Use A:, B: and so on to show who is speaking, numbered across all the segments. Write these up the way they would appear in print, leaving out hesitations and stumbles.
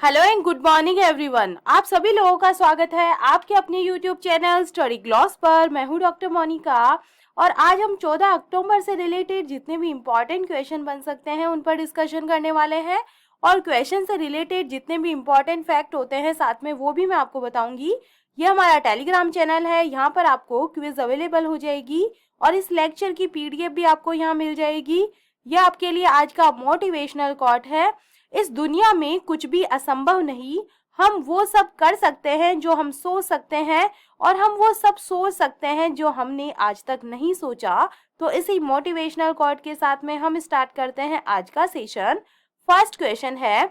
A: Hello and good morning everyone. आप सभी लोगों का स्वागत है आपके अपने यूट्यूब चैनल स्टडी ग्लॉस पर। मैं हूं डॉक्टर मोनिका और आज हम 14 अक्टूबर से रिलेटेड जितने भी इम्पोर्टेंट क्वेश्चन बन सकते हैं उन पर डिस्कशन करने वाले हैं और क्वेश्चन से रिलेटेड जितने भी इम्पोर्टेंट फैक्ट होते हैं साथ में वो भी मैं आपको बताऊंगी। ये हमारा टेलीग्राम चैनल है, यहाँ पर आपको क्विज अवेलेबल हो जाएगी और इस लेक्चर की पीडीएफ भी आपको यहाँ मिल जाएगी। यह आपके लिए आज का मोटिवेशनल कोट है। इस दुनिया में कुछ भी असंभव नहीं, हम वो सब कर सकते हैं जो हम सोच सकते हैं और हम वो सब सोच सकते हैं जो हमने आज तक नहीं सोचा। तो इसी मोटिवेशनल कोट के साथ में हम स्टार्ट करते हैं आज का सेशन। फर्स्ट क्वेश्चन है,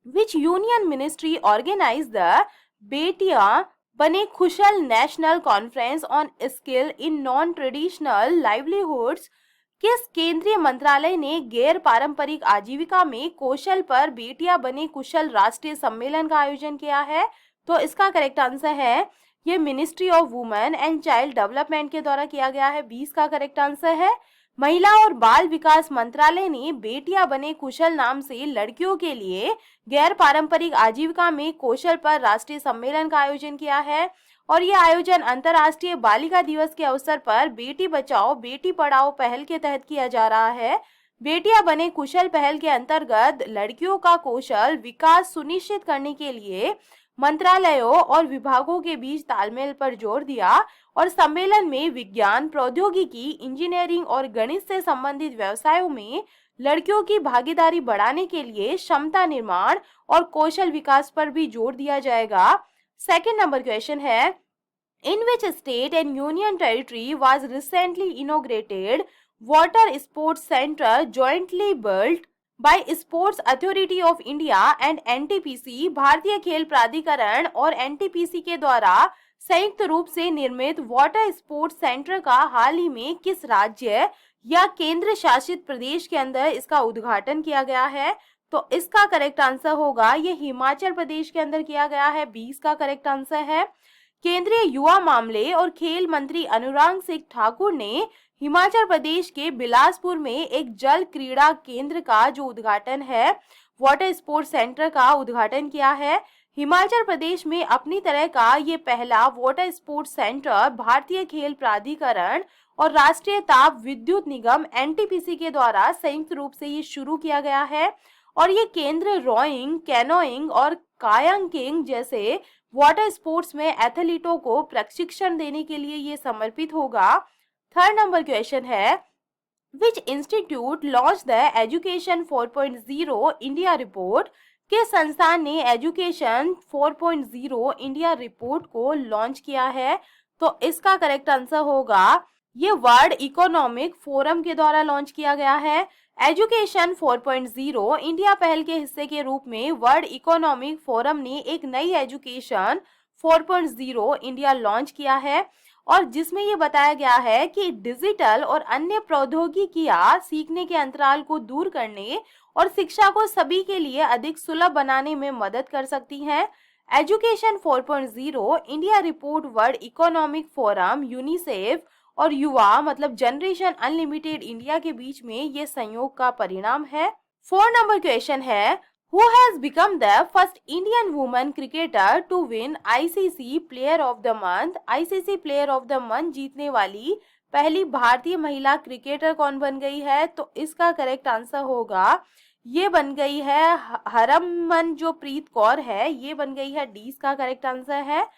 A: which union ministry organise the Betiyan Bane Khushal national conference on skill in non traditional livelihoods? किस केंद्रीय मंत्रालय ने गैर पारंपरिक आजीविका में कौशल पर बेटियां बने कुशल राष्ट्रीय सम्मेलन का आयोजन किया है? तो इसका करेक्ट आंसर है ये ministry of women and child development के द्वारा किया गया है। 20 का करेक्ट आंसर है। महिला और बाल विकास मंत्रालय ने बेटियां बने कुशल नाम से लड़कियों के लिए गैर पारंपरिक आजीविका में कौशल पर राष्ट्रीय सम्मेलन का आयोजन किया है और यह आयोजन अंतर्राष्ट्रीय बालिका दिवस के अवसर पर बेटी बचाओ बेटी पढ़ाओ पहल के तहत किया जा रहा है। बेटियां बने कुशल पहल के अंतर्गत लड़कियों का कौशल विकास सुनिश्चित करने के लिए मंत्रालयों और विभागों के बीच तालमेल पर जोर दिया और सम्मेलन में विज्ञान, प्रौद्योगिकी, इंजीनियरिंग और गणित से संबंधित व्यवसायों में लड़कियों की भागीदारी बढ़ाने के लिए क्षमता निर्माण और कौशल विकास पर भी जोर दिया जाएगा। सेकंड नंबर क्वेश्चन है, in which state and union territory was recently inaugurated water sports centre jointly built by sports authority of India and NTPC? भारतीय खेल प्राधिकरण और एनटीपीसी के द्वारा संयुक्त रूप से निर्मित वाटर स्पोर्ट्स सेंटर का हाल ही में किस राज्य या केंद्र शासित प्रदेश के अंदर इसका उद्घाटन किया गया है? तो इसका करेक्ट आंसर होगा ये हिमाचल प्रदेश के अंदर किया गया है। 20 का करेक्ट आंसर है। केंद्रीय युवा मामले और खेल मंत्री अनुराग सिंह ठाकुर ने हिमाचल प्रदेश के बिलासपुर में एक जल क्रीड़ा केंद्र का जो उद्घाटन है वाटर स्पोर्ट्स सेंटर का उद्घाटन किया है। हिमाचल प्रदेश में अपनी तरह का ये पहला वाटर स्पोर्ट्स सेंटर भारतीय खेल प्राधिकरण और राष्ट्रीय ताप विद्युत निगम एनटीपीसी के द्वारा संयुक्त रूप से ये शुरू किया गया है और ये केंद्र रोइंग, कैनोइंग और कायांकिंग जैसे वाटर स्पोर्ट्स में एथलीटों को प्रशिक्षण देने के लिए ये समर्पित होगा। थर्ड नंबर क्वेश्चन है, which institute launch the education 4.0 India report? किस संस्थान ने एजुकेशन 4.0 इंडिया रिपोर्ट को लॉन्च किया है? तो इसका करेक्ट आंसर होगा ये वर्ल्ड इकोनॉमिक फोरम के द्वारा लॉन्च किया गया है। एजुकेशन 4.0 इंडिया पहल के हिस्से के रूप में वर्ल्ड इकोनॉमिक फोरम ने एक नई एजुकेशन 4.0 इंडिया लॉन्च किया है और जिसमें ये बताया गया है कि डिजिटल और अन्य प्रौद्योगिकियां सीखने के अंतराल को दूर करने और शिक्षा को सभी के लिए अधिक सुलभ बनाने में मदद कर सकती हैं। Education 4.0 India report world economic forum, UNICEF और युवा मतलब जनरेशन अनलिमिटेड इंडिया के बीच में ये संयोग का परिणाम है। 4 नंबर क्वेश्चन है, who has become the first Indian women cricketer to win ICC player of the month? ICC player of the month जीतने वाली पहली भारतीय महिला क्रिकेटर कौन बन गई है? तो इसका करेक्ट आंसर होगा ये बन गई है हरमनप्रीत कौर है, ये बन गई है। 20 का करेक्ट आंसर है।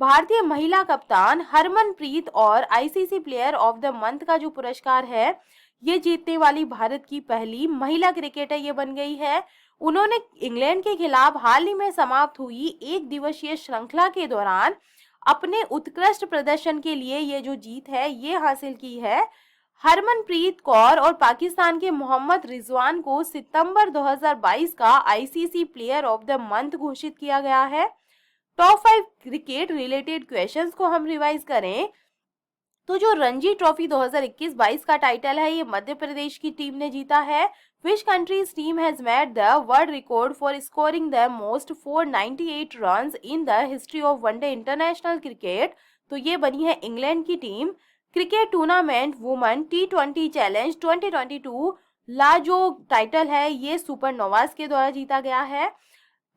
A: भारतीय महिला कप्तान हरमनप्रीत और ICC player of the month का जो पुरस्कार है ये जीतने वाली भारत की पहली महिला क्रिकेटर ये बन गई है। उन्होंने इंग्लैंड के खिलाफ हाल ही में समाप्त हुई एक दिवसीय श्रृंखला के दौरान अपने उत्कृष्ट प्रदर्शन के लिए ये जो जीत है ये हासिल की है। हरमनप्रीत कौर और पाकिस्तान के मोहम्मद रिजवान को सितंबर 2022 का ICC player of the month घोषित किया गया है। टॉप 5 क्रिकेट रिलेटेड क्वेश्चंस को हम रिवाइज करें तो जो रणजी ट्रॉफी 2021-22 का टाइटल है ये मध्य प्रदेश की टीम ने जीता है। Which countries team has made the world record for scoring the most 498 runs in the history of one day international cricket? तो ये बनी है इंग्लैंड की team. Cricket tournament women T20 challenge 2022 ला जो टाइटल है ये सुपर नोवास के द्वारा जीता गया है।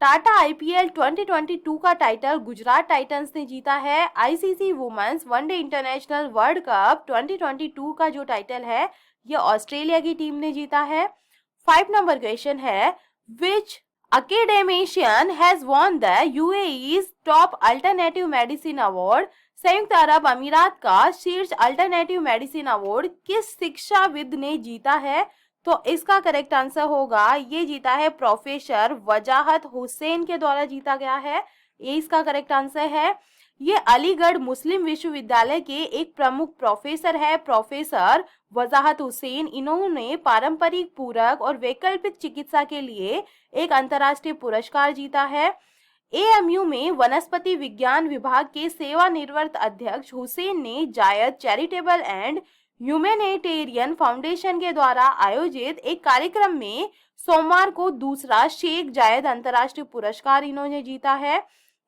A: टाटा आईपीएल 2022 का टाइटल गुजरात टाइटंस ने जीता है। ICC women's one day international world cup 2022 का जो टाइटल है ये ऑस्ट्रेलिया की टीम ने जीता है। 5 नंबर क्वेश्चन है, विच academician has won the UAE's top alternative medicine award. संयुक्त अरब अमीरात का शीर्ष अल्टरनेटिव मेडिसिन अवार्ड किस शिक्षाविद ने जीता है? तो इसका करेक्ट आंसर होगा, ये जीता है प्रोफेसर वजाहत हुसैन के द्वारा जीता गया है। ये इसका करेक्ट आंसर है। ये अलीगढ़ मुस्लिम विश्वविद्यालय के एक प्रमुख प्रोफेसर है, प्रोफेसर वजाहत हुसैन। इन्होंने पारंपरिक, पूरक और वैकल्पिक चिकित्सा के लिए एक अंतर्राष्ट्रीय पुरस्कार जीता है। एएमयू में वनस्पति विज्ञान विभाग के सेवानिवृत्त अध्यक्ष हुसैन ने जायद चैरिटेबल एंड ह्यूमैनिटेरियन फाउंडेशन के द्वारा आयोजित एक कार्यक्रम में सोमवार को दूसरा शेख जायद अंतर्राष्ट्रीय पुरस्कार इन्होंने जीता है।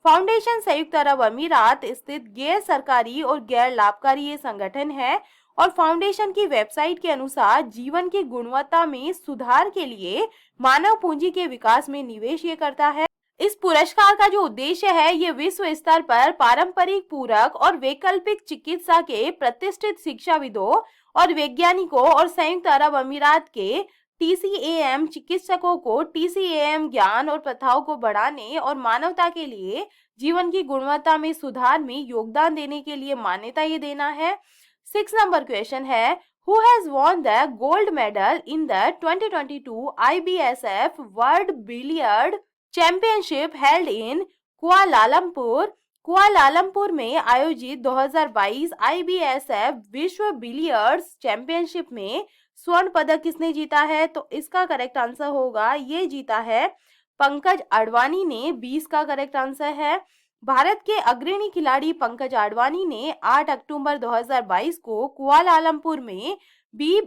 A: फाउंडेशन संयुक्त अरब अमीरात स्थित गैर सरकारी और गैर लाभकारी ये संगठन है और फाउंडेशन की वेबसाइट के अनुसार जीवन की गुणवत्ता में सुधार के लिए मानव पूंजी के विकास में निवेश ये करता है। इस पुरस्कार का जो उद्देश्य है ये विश्व स्तर पर पारंपरिक, पूरक और वैकल्पिक चिकित्सा के प्रतिष्ठित शिक्षाविदों और वैज्ञानिकों और संयुक्त अरब अमीरात के टीसीएएम चिकित्सकों को टीसीएएम ज्ञान और प्रथाओं को बढ़ाने और मानवता के लिए जीवन की गुणवत्ता में सुधार में योगदान देने के लिए मान्यता ये देना है। 6 नंबर क्वेश्चन है, who has won the gold medal in the 2022 IBSF world billiard championship held in Kuala Lumpur. Kuala Lumpur में आयोजित 2022 IBSF विश्व बिलियर्ड्स चैंपियनशिप में स्वर्ण पदक किसने जीता है? तो इसका करेक्ट आंसर होगा, ये जीता है पंकज आडवाणी ने। 20 का करेक्ट आंसर है। भारत के अग्रणी खिलाड़ी पंकज आडवाणी ने 8 अक्टूबर 2022 को कुआलालंपुर में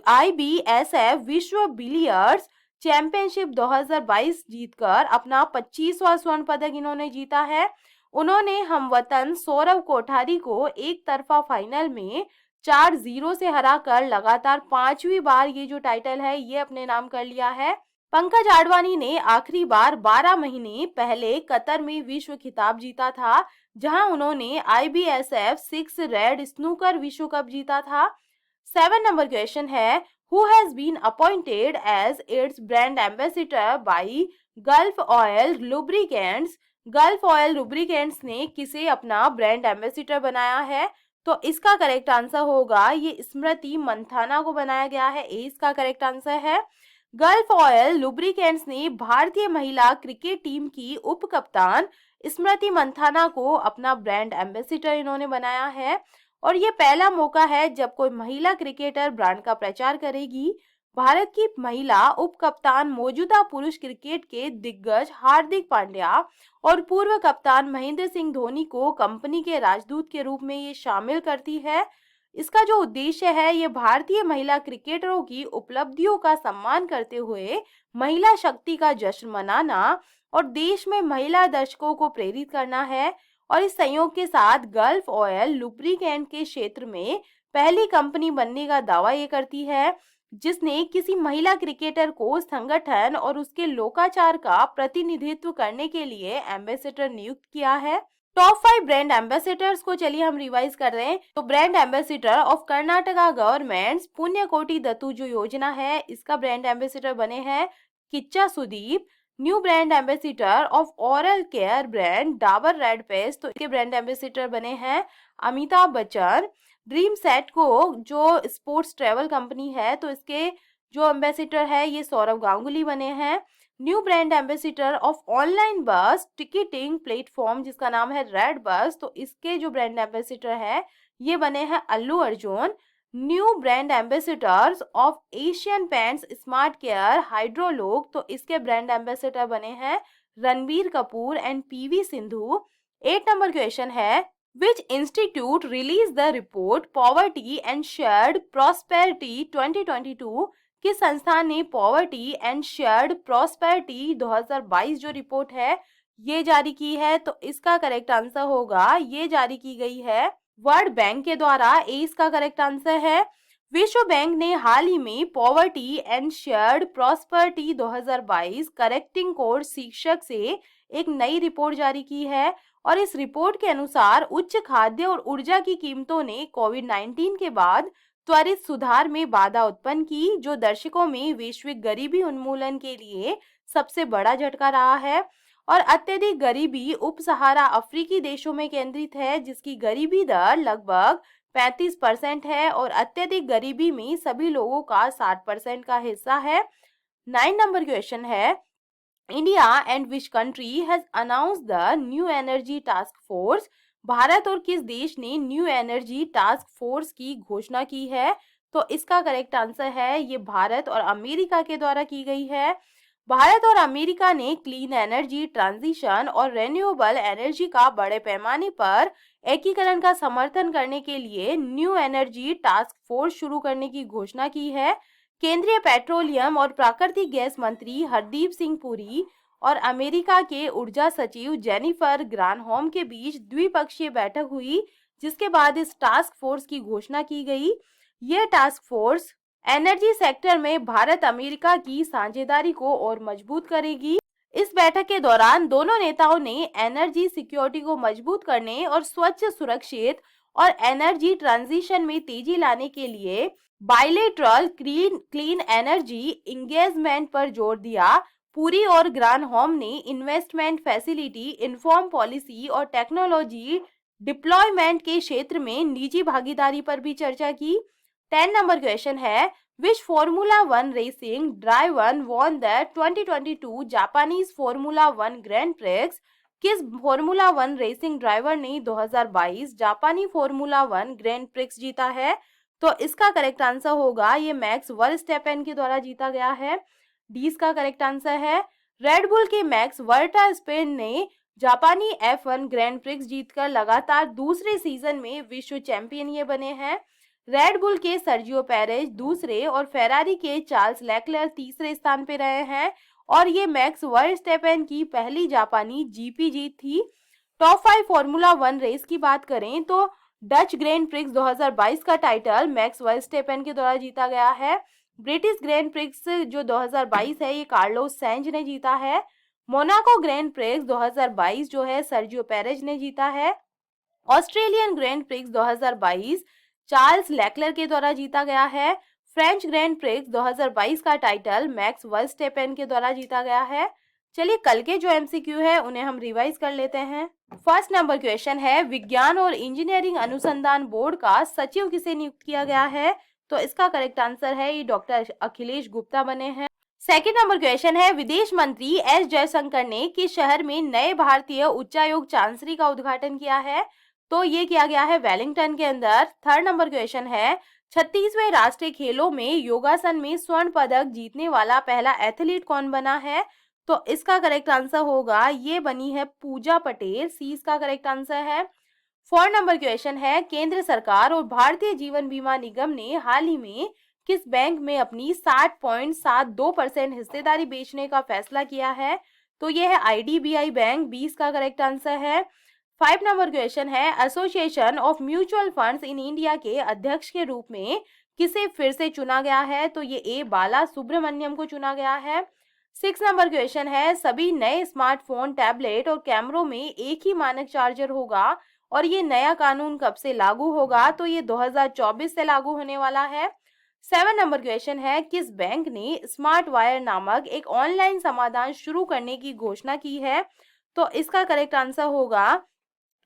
A: IBSF विश्व बिलियर्ड्स चैंपियनशिप 2022 जीतकर अपना 25वां स्वर्ण पदक इन्होंने जीता है। उन्होंने हमवतन सौरव कोठारी को एक तरफा फाइनल में 4-0 से हराकर लगातार 5वीं बार ये जो टाइटल है ये अपने नाम कर लिया है। पंकज आडवाणी ने आखिरी बार 12 महीने पहले कतर में विश्व खिताब जीता था, जहां उन्होंने IBSF 6 रेड स्नूकर विश्व कप जीता था। 7 नंबर क्वेश्चन है, who has been appointed as its brand ambassador by Gulf Oil Lubricants। Gulf oil lubricants ने किसे अपना ब्रांड एम्बेसडर बनाया है? तो इसका करेक्ट आंसर होगा, ये स्मृति मंथाना को बनाया गया है। इसका करेक्ट आंसर है। गल्फ ऑयल लुब्रिकेंट्स ने भारतीय महिला क्रिकेट टीम की उप कप्तान स्मृति मंथाना को अपना ब्रांड एम्बेसडर इन्होंने बनाया है और ये पहला मौका है जब कोई महिला क्रिकेटर ब्रांड का प्रचार करेगी। भारत की महिला उप कप्तान मौजूदा पुरुष क्रिकेट के दिग्गज हार्दिक पांड्या और पूर्व कप्तान महेंद्र सिंह धोनी को कंपनी के राजदूत के रूप में ये शामिल करती है। इसका जो उद्देश्य है ये भारतीय महिला क्रिकेटरों की उपलब्धियों का सम्मान करते हुए महिला शक्ति का जश्न मनाना और देश में महिला दर्शकों को प्रेरित करना है। और इस संयोग के साथ गल्फ ऑयल लुब्रिकेंट के क्षेत्र में पहली कंपनी बनने का दावा ये करती है जिसने किसी महिला क्रिकेटर को संगठन और उसके लोकाचार का प्रतिनिधित्व करने के लिए एम्बेसडर नियुक्त किया है। टॉप 5 ब्रांड एम्बेसडर्स को चलिए हम रिवाइज कर रहे हैं। तो brand ambassador of Karnataka government Punyakoti Dattu जो योजना है इसका ब्रांड एम्बेसडर बने हैं Kichcha Sudeep. New brand ambassador of oral care brand Dabur red paste, तो इसके ब्रांड एम्बेसडर बने हैं अमिताभ बच्चन। ड्रीम सेट को जो स्पोर्ट्स ट्रेवल कंपनी है तो इसके जो एम्बेसडर है ये सौरव गांगुली बने हैं। New brand ambassador of online बस टिकटिंग प्लेटफॉर्म जिसका नाम है रेड बस, तो इसके जो ब्रांड एम्बेसडर है ये बने हैं Allu Arjun. New brand ambassadors of Asian Paints smart care hydroloc, तो इसके ब्रांड एम्बेसडर बने हैं Ranbir Kapoor and PV Sindhu. 8 number question है, which institute release the report poverty and shared prosperity 2022। किस संस्थान ने पॉवर्टी एंड शेयर्ड प्रॉस्पेरिटी 2022 जो रिपोर्ट है ये जारी की है? तो इसका करेक्ट आंसर होगा, ये जारी की गई है वर्ल्ड बैंक के द्वारा। इसका करेक्ट आंसर है। विश्व बैंक ने हाल ही में poverty and shared prosperity 2022 correcting code शीर्षक से एक नई रिपोर्ट जारी की है और इस रिपोर्ट के अनुसार उच्च खाद्य और ऊर्जा की कीमतों ने कोविड-19 के बाद त्वरित सुधार में बाधा उत्पन्न की, जो दर्शकों में वैश्विक गरीबी उन्मूलन के लिए सबसे बड़ा झटका रहा है। और अत्यधिक गरीबी उप सहारा अफ्रीकी देशों में केंद्रित है, जिसकी गरीबी दर लगभग 35% है और अत्यधिक गरीबी में सभी लोगों का 60% का हिस्सा है। 9 नंबर क्वेश्चन है, India and which country has announced the new energy task force. Bharat और किस देश ने न्यू एनर्जी टास्क फोर्स की घोषणा की है? तो इसका करेक्ट आंसर है ये भारत और अमेरिका के द्वारा की गई है। भारत और अमेरिका ने क्लीन एनर्जी ट्रांजिशन और रेन्यूएबल एनर्जी का बड़े पैमाने पर एकीकरण का समर्थन करने के लिए न्यू एनर्जी टास्क फोर्स शुरू करने की घोषणा की है। केंद्रीय पेट्रोलियम और प्राकृतिक गैस मंत्री हरदीप सिंह पुरी और अमेरिका के ऊर्जा सचिव जेनिफर ग्रानहोम के बीच द्विपक्षीय बैठक हुई, जिसके बाद इस टास्क फोर्स की घोषणा की गई। यह टास्क फोर्स एनर्जी सेक्टर में भारत अमेरिका की साझेदारी को और मजबूत करेगी। इस बैठक के दौरान दोनों नेताओं ने एनर्जी सिक्योरिटी को मजबूत करने और स्वच्छ, सुरक्षित और एनर्जी ट्रांजिशन में तेजी लाने के लिए बायलेटरल क्लीन एनर्जी इंगेजमेंट पर जोर दिया। पुरी और ग्रानहोम ने इन्वेस्टमेंट फैसिलिटी, इन्फॉर्म पॉलिसी और टेक्नोलॉजी डिप्लॉयमेंट के क्षेत्र में निजी भागीदारी पर भी चर्चा की। 10 नंबर क्वेश्चन है, which formula one racing driver won the 2022 Japanese formula one grand prix. किस फॉर्मूला वन रेसिंग ड्राइवर ने 2022 जापानी फॉर्मूला वन ग्रैंड प्रिक्स जीता है? तो इसका करेक्ट आंसर होगा ये मैक्स वर्स्टैपेन के द्वारा जीता गया है। डी इसका करेक्ट आंसर है। रेडबुल के मैक्स वर्स्टैपेन ने जापानी F1 ग्रैंड प्रिक्स जीतकर लगातार दूसरे सीजन में विश्व चैंपियन ये बने हैं। रेडबुल के सर्जियो पेरेज दूसरे और फेरारी के चार्ल्स लेक्लर तीसरे स्थान पे रहे हैं और ये मैक्स वर्स्टैपेन की पहली जापानी जीपी जीत थी। टॉप 5 फॉर्मूला वन रेस की बात करें तो डच ग्रैंड प्रिक्स 2022 का टाइटल मैक्स वर्स्टैपेन के द्वारा जीता गया है। ब्रिटिश ग्रैंड प्रिक्स जो 2022 है ये कार्लोस सैंज ने जीता है। मोनाको ग्रैंड प्रिक्स 2022 जो है सर्जियो पेरेज ने जीता है। Australian grand prix 2022 Charles Leclerc के द्वारा जीता गया है। फ्रेंच ग्रैंड प्रिक्स 2022 का टाइटल मैक्स वर्स्टैपेन के द्वारा जीता गया है। चलिए कल के जो एमसीक्यू है उन्हें हम रिवाइज कर लेते हैं। फर्स्ट नंबर क्वेश्चन है, विज्ञान और इंजीनियरिंग अनुसंधान बोर्ड का सचिव किसे नियुक्त किया गया है? तो इसका करेक्ट आंसर है ये डॉक्टर अखिलेश गुप्ता बने हैं। सेकेंड नंबर क्वेश्चन है, विदेश मंत्री एस जयशंकर ने किस शहर में नए भारतीय उच्चायोग चांसरी का उद्घाटन किया है? तो ये किया गया है वेलिंगटन के अंदर। थर्ड नंबर क्वेश्चन है, 36वें राष्ट्रीय खेलों में योगासन में स्वर्ण पदक जीतने वाला पहला एथलीट कौन बना है? तो इसका करेक्ट आंसर होगा ये बनी है पूजा पटेल। सी इसका करेक्ट आंसर है। फोर्थ नंबर क्वेश्चन है, केंद्र सरकार और भारतीय जीवन बीमा निगम ने हाल ही में किस बैंक में अपनी 60.72% हिस्सेदारी बेचने का फैसला किया है? तो ये है IDBI बैंक। बी इसका करेक्ट आंसर है। 5 नंबर क्वेश्चन है, association of mutual funds in India के अध्यक्ष के रूप में किसे फिर से चुना गया है? तो ये ए बाला सुब्रमण्यम को चुना गया है। 6 नंबर क्वेश्चन है, सभी नए स्मार्टफोन, टैबलेट और कैमरों में एक ही मानक चार्जर होगा और ये नया कानून कब से लागू होगा? तो ये 2024 से लागू होने वाला है। 7 नंबर क्वेश्चन है, किस बैंक ने स्मार्ट वायर नामक एक ऑनलाइन समाधान शुरू करने की घोषणा की है? तो इसका करेक्ट आंसर होगा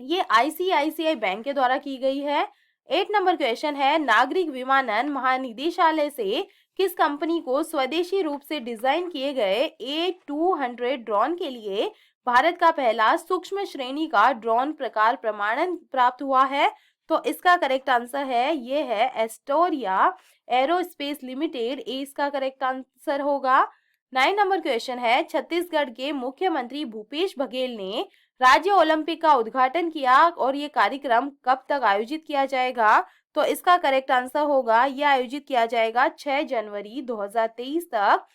A: ये ICICI बैंक के द्वारा की गई है। 8 नंबर क्वेश्चन है, नागरिक विमानन महानिदेशालय से किस कंपनी को स्वदेशी रूप से डिजाइन किए गए A200 ड्रोन के लिए भारत का पहला सूक्ष्म श्रेणी का ड्रोन प्रकार प्रमाणन प्राप्त हुआ है? तो इसका करेक्ट आंसर है ये है एस्टोरिया एरोस्पेस लिमिटेड। ए इसका करेक्ट आंसर होगा। 9 नंबर क्वेश्चन है, छत्तीसगढ़ के मुख्यमंत्री भूपेश बघेल ने राज्य ओलंपिक का उद्घाटन किया और ये कार्यक्रम कब तक आयोजित किया जाएगा? तो इसका करेक्ट आंसर होगा यह आयोजित किया जाएगा 6 जनवरी 2023 तक।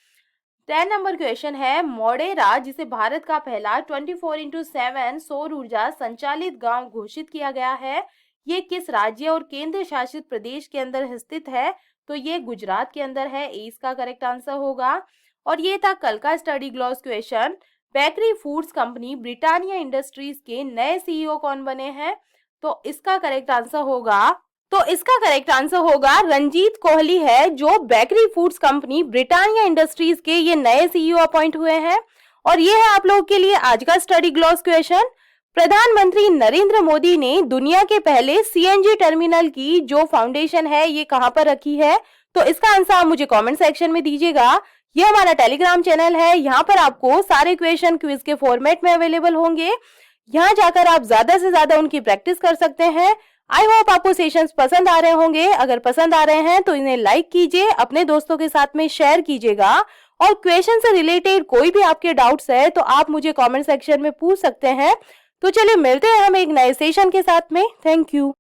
A: 10 नंबर क्वेश्चन है, मोडेरा जिसे भारत का पहला 24x7 सौर ऊर्जा संचालित गांव घोषित किया गया है, ये किस राज्य और केंद्र शासित प्रदेश के अंदर स्थित है? तो ये गुजरात के अंदर है। ए इसका करेक्ट आंसर होगा। और ये था कल का study gloss question. Bakery foods company Britannia industries के नए सीईओ कौन बने हैं? तो इसका करेक्ट आंसर होगा रंजीत कोहली है, जो bakery foods company Britannia industries के ये नए सीईओ अपॉइंट हुए हैं। और ये है आप लोगों के लिए आज का स्टडी ग्लॉस क्वेश्चन। प्रधानमंत्री नरेंद्र मोदी ने दुनिया के पहले सीएनजी टर्मिनल की जो फाउंडेशन है ये कहां पर रखी है? तो इसका आंसर आप मुझे कमेंट सेक्शन में दीजिएगा। ये हमारा टेलीग्राम चैनल है, यहाँ पर आपको सारे क्वेश्चन क्विज के फॉर्मेट में अवेलेबल होंगे। यहाँ जाकर आप ज्यादा से ज्यादा उनकी प्रैक्टिस कर सकते हैं। आई होप आपको सेशंस पसंद आ रहे होंगे। अगर पसंद आ रहे हैं तो इन्हें लाइक कीजिए, अपने दोस्तों के साथ में शेयर कीजिएगा। और क्वेश्चन से रिलेटेड कोई भी आपके डाउट्स है तो आप मुझे कमेंट सेक्शन में पूछ सकते हैं। तो चलिए मिलते हैं हम एक नए सेशन के साथ में। Thank you.